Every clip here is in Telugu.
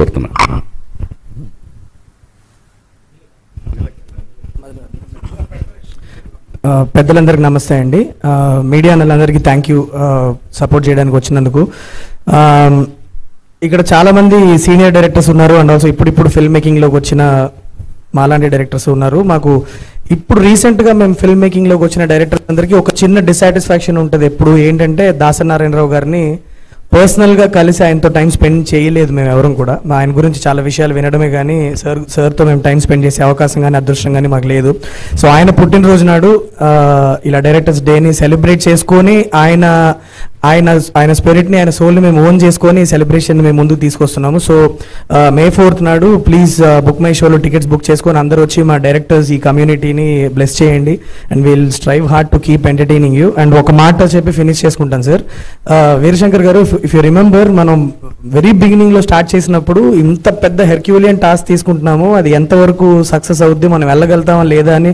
కోరుతున్నా. పెద్దలందరికీ నమస్తే అండి. మీడియా అన్నలందరికీ థ్యాంక్ యూ సపోర్ట్ చేయడానికి వచ్చినందుకు. ఇక్కడ చాలామంది సీనియర్ డైరెక్టర్స్ ఉన్నారు అండ్ ఆల్సో ఇప్పుడు ఫిల్మ్ మేకింగ్లోకి వచ్చిన మాలాంటి డైరెక్టర్స్ ఉన్నారు. మాకు ఇప్పుడు రీసెంట్గా మేము ఫిల్మ్ మేకింగ్లోకి వచ్చిన డైరెక్టర్స్ అందరికీ ఒక చిన్న డిసాటిస్ఫాక్షన్ ఉంటుంది. ఎప్పుడు ఏంటంటే దాసనారాయణరావు గారిని పర్సనల్గా కలిసి ఆయనతో టైం స్పెండ్ చేయలేదు మేము ఎవరం కూడా. ఆయన గురించి చాలా విషయాలు వినడమే కానీ సార్తో మేము టైం స్పెండ్ చేసే అవకాశం కానీ అదృష్టం కానీ మాకు లేదు. సో ఆయన పుట్టినరోజు నాడు ఇలా డైరెక్టర్స్ డేని సెలబ్రేట్ చేసుకొని ఆయన స్పిరిట్ని ఆయన సోల్ని మేము ఓన్ చేసుకొని సెలబ్రేషన్ మేము ముందుకు తీసుకొస్తున్నాము. సో May 4th నాడు ప్లీజ్ బుక్ మై షోలో టికెట్స్ బుక్ చేసుకొని అందరూ వచ్చి మా డైరెక్టర్స్ ఈ కమ్యూనిటీని బ్లెస్ చేయండి and will strive hard to keep entertaining you. And ఒక మాట చెప్పి ఫినిష్ చేసుకుంటాను సార్. వీరశంకర్ గారు, ఇఫ్ యూ రిమెంబర్, మనం వెరీ బిగినింగ్లో స్టార్ట్ చేసినప్పుడు ఇంత పెద్ద హెర్క్యూలియన్ టాస్క్ తీసుకుంటున్నాము, అది ఎంతవరకు సక్సెస్ అవుద్ది, మనం వెళ్ళగలుగుతామా లేదా అని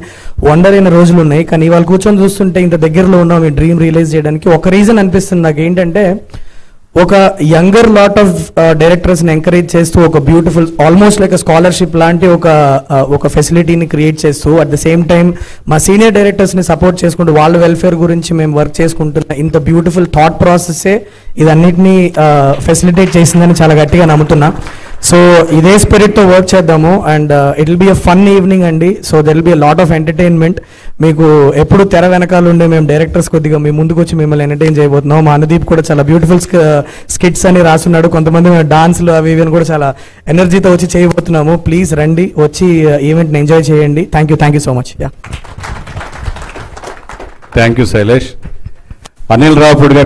వండర్ అయిన రోజులు ఉన్నాయి. కానీ ఇవాళ కూర్చొని చూస్తుంటే ఇంత దగ్గరలో ఉన్నాం ఈ డ్రీమ్ రియలైజ్ చేయడానికి. ఒక రీజన్ అనిపిస్తుంది నాకు ఏంటంటే, ఒక యంగర్ లాట్ ఆఫ్ డైరెక్టర్స్ని ఎంకరేజ్ చేస్తూ ఒక బ్యూటిఫుల్ ఆల్మోస్ట్ లైక్ స్కాలర్షిప్ లాంటి ఒక ఫెసిలిటీని క్రియేట్ చేస్తూ అట్ ద సేమ్ టైం మా సీనియర్ డైరెక్టర్స్ని సపోర్ట్ చేసుకుంటూ వాళ్ళ వెల్ఫేర్ గురించి మేము వర్క్ చేసుకుంటున్న ఇంత బ్యూటిఫుల్ థాట్ ప్రాసెస్సే ఇదన్నిటినీ ఫెసిలిటేట్ చేసిందని చాలా గట్టిగా నమ్ముతున్నా. సో ఇదే స్పిరిట్తో వర్క్ చేద్దాము and it will be a fun evening అండి. So there will be a lot of entertainment. మీకు ఎప్పుడు తెర వెనకాల ఉండే మేము డైరెక్టర్స్ కొద్దిగా మీ ముందుకు వచ్చి మిమ్మల్ని ఎంటర్టైన్ చేయబోతున్నాం. మా అనుదీప్ కూడా చాలా బ్యూటిఫుల్ స్కిట్స్ అని రాస్తున్నాడు. కొంతమంది మేము డాన్స్లు అవి ఇవి కూడా చాలా ఎనర్జీతో వచ్చి చేయబోతున్నాము. ప్లీజ్ రండి, వచ్చి ఈవెంట్ని ఎంజాయ్ చేయండి. Thank you so much. Thank you Shailesh. Anil Ravipudi గారు